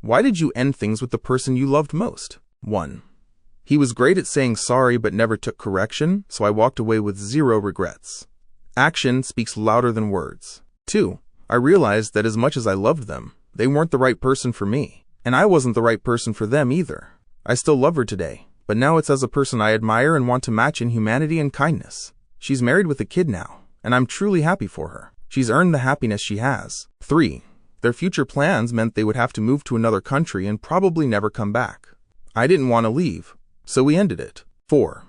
Why did you end things with the person you loved most? 1. He was great at saying sorry but never took correction, so I walked away with zero regrets. Action speaks louder than words. 2. I realized that as much as I loved them, they weren't the right person for me, and I wasn't the right person for them either. I still love her today, but now it's as a person I admire and want to match in humanity and kindness. She's married with a kid now, and I'm truly happy for her. She's earned the happiness she has. 3. Their future plans meant they would have to move to another country and probably never come back. I didn't want to leave, so we ended it. 4.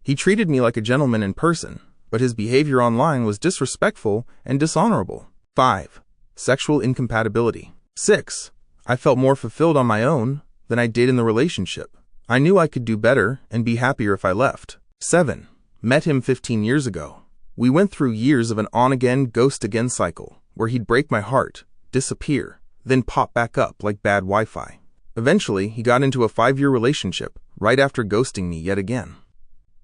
He treated me like a gentleman in person, but his behavior online was disrespectful and dishonorable. 5. Sexual incompatibility. 6. I felt more fulfilled on my own than I did in the relationship. I knew I could do better and be happier if I left. 7. Met him 15 years ago. We went through years of an on-again, ghost-again cycle, where he'd break my heart, disappear, then pop back up like bad Wi-Fi. Eventually, he got into a 5-year relationship, right after ghosting me yet again.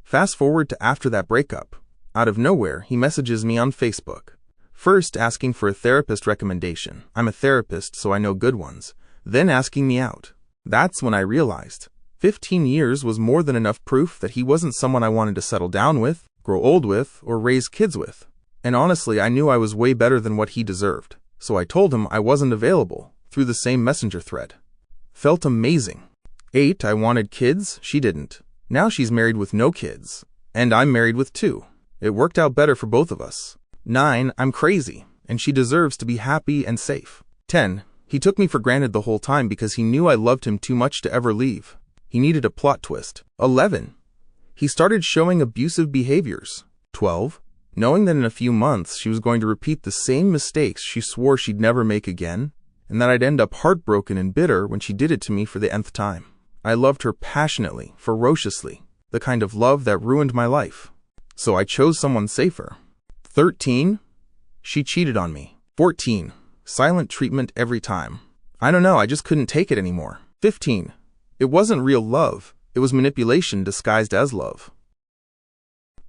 Fast forward to after that breakup. Out of nowhere, he messages me on Facebook. First asking for a therapist recommendation. I'm a therapist, so I know good ones. Then asking me out. That's when I realized 15 years was more than enough proof that he wasn't someone I wanted to settle down with, grow old with, or raise kids with. And honestly, I knew I was way better than what he deserved. So I told him I wasn't available, through the same messenger thread. Felt amazing. 8. I wanted kids, she didn't. Now she's married with no kids. And I'm married with 2. It worked out better for both of us. 9. I'm crazy, and she deserves to be happy and safe. 10. He took me for granted the whole time because he knew I loved him too much to ever leave. He needed a plot twist. 11. He started showing abusive behaviors. 12. Knowing that in a few months she was going to repeat the same mistakes she swore she'd never make again, and that I'd end up heartbroken and bitter when she did it to me for the nth time. I loved her passionately, ferociously, the kind of love that ruined my life. So I chose someone safer. 13. She cheated on me. 14. Silent treatment every time. I don't know, I just couldn't take it anymore. 15. It wasn't real love. It was manipulation disguised as love.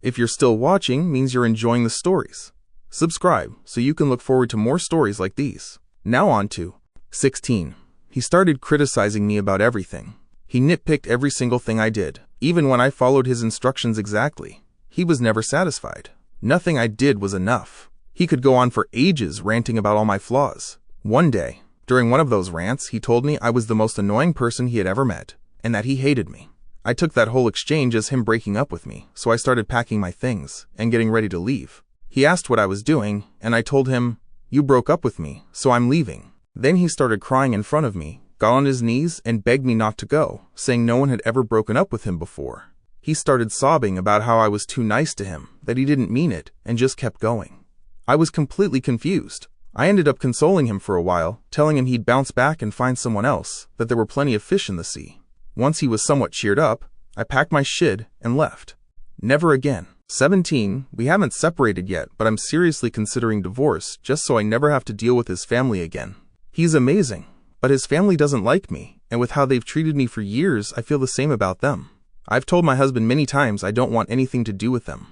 If you're still watching, means you're enjoying the stories. Subscribe so you can look forward to more stories like these. Now on to 16. He started criticizing me about everything. He nitpicked every single thing I did, even when I followed his instructions exactly. He was never satisfied. Nothing I did was enough. He could go on for ages ranting about all my flaws. One day, during one of those rants, he told me I was the most annoying person he had ever met, and that he hated me. I took that whole exchange as him breaking up with me, so I started packing my things and getting ready to leave. He asked what I was doing, and I told him, "You broke up with me, so I'm leaving." Then he started crying in front of me, got on his knees, and begged me not to go, saying no one had ever broken up with him before. He started sobbing about how I was too nice to him, that he didn't mean it, and just kept going. I was completely confused. I ended up consoling him for a while, telling him he'd bounce back and find someone else, that there were plenty of fish in the sea. Once he was somewhat cheered up, I packed my shit and left. Never again. 17. We haven't separated yet, but I'm seriously considering divorce just so I never have to deal with his family again. He's amazing, but his family doesn't like me, and with how they've treated me for years, I feel the same about them. I've told my husband many times I don't want anything to do with them.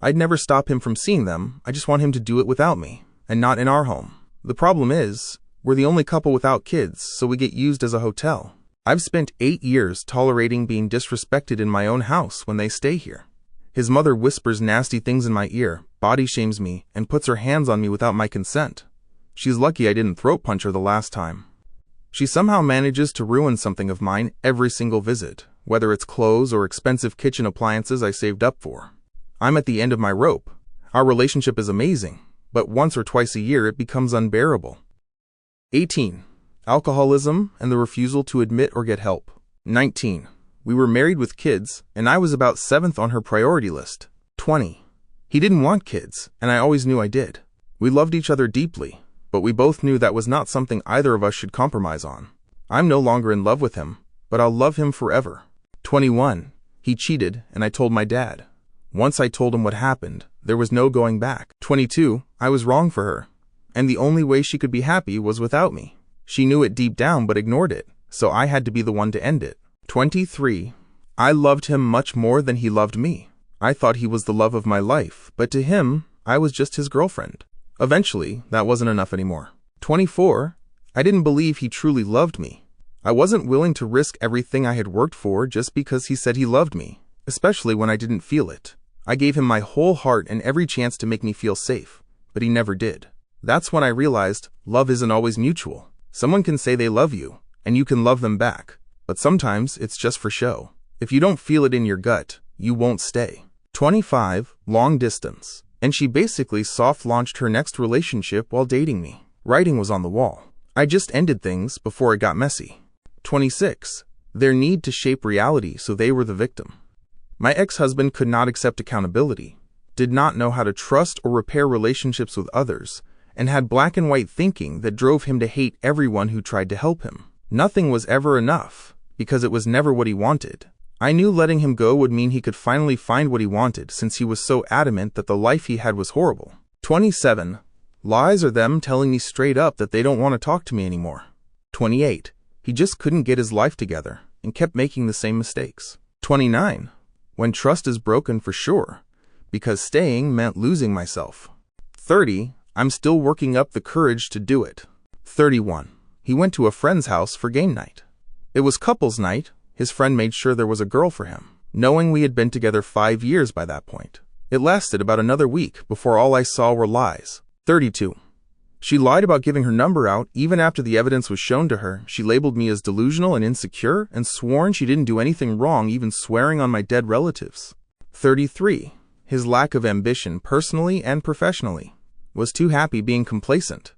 I'd never stop him from seeing them, I just want him to do it without me, and not in our home. The problem is, we're the only couple without kids, so we get used as a hotel. I've spent 8 years tolerating being disrespected in my own house when they stay here. His mother whispers nasty things in my ear, body shames me, and puts her hands on me without my consent. She's lucky I didn't throat punch her the last time. She somehow manages to ruin something of mine every single visit, whether it's clothes or expensive kitchen appliances I saved up for. I'm at the end of my rope. Our relationship is amazing, but once or twice a year it becomes unbearable. 18. Alcoholism and the refusal to admit or get help. 19. We were married with kids, and I was about 7th on her priority list. 20. He didn't want kids, and I always knew I did. We loved each other deeply, but we both knew that was not something either of us should compromise on. I'm no longer in love with him, but I'll love him forever. 21. He cheated, and I told my dad. Once I told him what happened, there was no going back. 22. I was wrong for her, and the only way she could be happy was without me. She knew it deep down but ignored it, so I had to be the one to end it. 23. I loved him much more than he loved me. I thought he was the love of my life, but to him, I was just his girlfriend. Eventually, that wasn't enough anymore. 24. I didn't believe he truly loved me. I wasn't willing to risk everything I had worked for just because he said he loved me, especially when I didn't feel it. I gave him my whole heart and every chance to make me feel safe, but he never did. That's when I realized love isn't always mutual. Someone can say they love you, and you can love them back, but sometimes it's just for show. If you don't feel it in your gut, you won't stay. 25. Long distance. And she basically soft-launched her next relationship while dating me. Writing was on the wall. I just ended things before it got messy. 26. Their need to shape reality so they were the victim. My ex-husband could not accept accountability, did not know how to trust or repair relationships with others, and had black and white thinking that drove him to hate everyone who tried to help him. Nothing was ever enough, because it was never what he wanted. I knew letting him go would mean he could finally find what he wanted, since he was so adamant that the life he had was horrible. 27. Lies are them telling me straight up that they don't want to talk to me anymore. 28. He just couldn't get his life together, and kept making the same mistakes. 29. When trust is broken for sure, because staying meant losing myself. 30. I'm still working up the courage to do it. 31. He went to a friend's house for game night. It was couples night. His friend made sure there was a girl for him, knowing we had been together 5 years by that point. It lasted about another week before all I saw were lies. 32. She lied about giving her number out even after the evidence was shown to her. She labeled me as delusional and insecure and sworn she didn't do anything wrong, even swearing on my dead relatives. 33. His lack of ambition personally and professionally. Was too happy being complacent.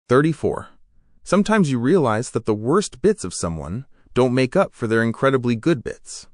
34. Sometimes you realize that the worst bits of someone don't make up for their incredibly good bits.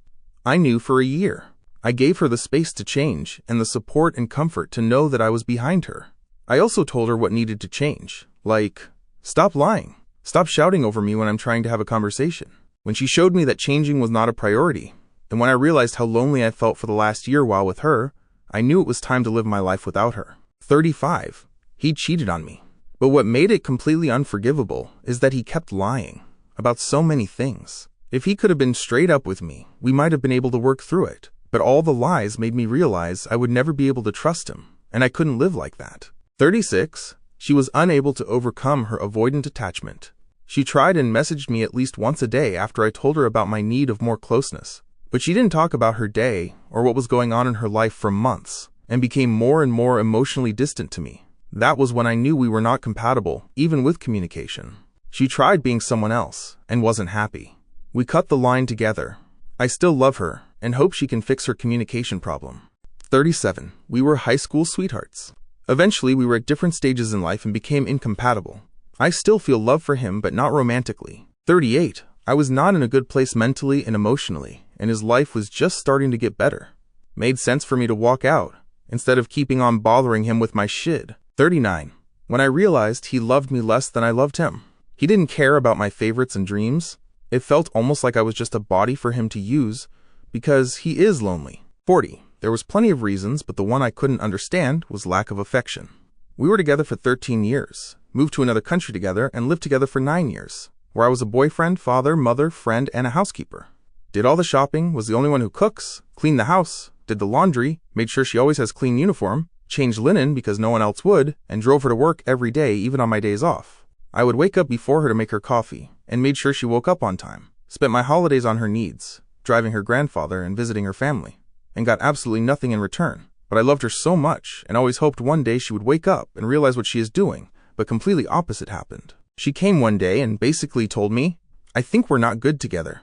I knew for a year. I gave her the space to change and the support and comfort to know that I was behind her. I also told her what needed to change, like, stop lying, stop shouting over me when I'm trying to have a conversation. When she showed me that changing was not a priority, and when I realized how lonely I felt for the last year while with her, I knew it was time to live my life without her. 35. He cheated on me. But what made it completely unforgivable is that he kept lying about so many things. If he could have been straight up with me, we might have been able to work through it. But all the lies made me realize I would never be able to trust him, and I couldn't live like that. 36. She was unable to overcome her avoidant attachment. She tried and messaged me at least once a day after I told her about my need of more closeness. But she didn't talk about her day or what was going on in her life for months, and became more and more emotionally distant to me. That was when I knew we were not compatible, even with communication. She tried being someone else, and wasn't happy. We cut the line together. I still love her, and hope she can fix her communication problem. 37. We were high school sweethearts. Eventually, we were at different stages in life and became incompatible. I still feel love for him, but not romantically. 38. I was not in a good place mentally and emotionally, and his life was just starting to get better. Made sense for me to walk out, instead of keeping on bothering him with my shit. 39. When I realized he loved me less than I loved him. He didn't care about my favorites and dreams. It felt almost like I was just a body for him to use, because he is lonely. 40. There was plenty of reasons, but the one I couldn't understand was lack of affection. We were together for 13 years, moved to another country together, and lived together for 9 years, where I was a boyfriend, father, mother, friend, and a housekeeper. Did all the shopping, was the only one who cooks, cleaned the house, did the laundry, made sure she always has clean uniform, changed linen because no one else would, and drove her to work every day, even on my days off. I would wake up before her to make her coffee, and made sure she woke up on time. Spent my holidays on her needs, driving her grandfather and visiting her family, and got absolutely nothing in return. But I loved her so much, and always hoped one day she would wake up and realize what she is doing, but completely opposite happened. She came one day and basically told me, I think we're not good together.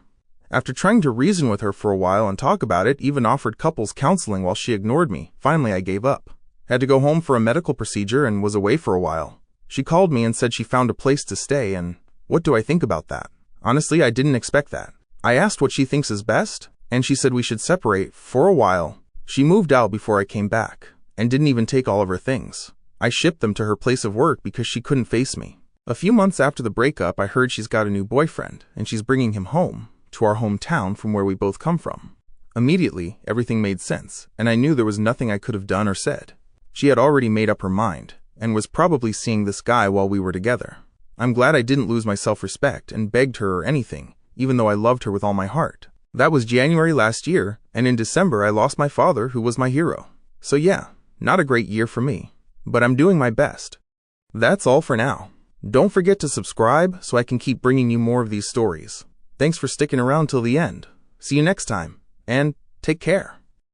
After trying to reason with her for a while and talk about it, even offered couples counseling while she ignored me, finally I gave up. Had to go home for a medical procedure and was away for a while. She called me and said she found a place to stay, and what do I think about that? Honestly, I didn't expect that. I asked what she thinks is best, and she said we should separate for a while. She moved out before I came back, and didn't even take all of her things. I shipped them to her place of work because she couldn't face me. A few months after the breakup, I heard she's got a new boyfriend, and she's bringing him home, to our hometown from where we both come from. Immediately, everything made sense, and I knew there was nothing I could have done or said. She had already made up her mind, and was probably seeing this guy while we were together. I'm glad I didn't lose my self-respect and begged her or anything, even though I loved her with all my heart. That was January last year, and in December I lost my father, who was my hero. So yeah, not a great year for me, but I'm doing my best. That's all for now. Don't forget to subscribe so I can keep bringing you more of these stories. Thanks for sticking around till the end. See you next time, and take care.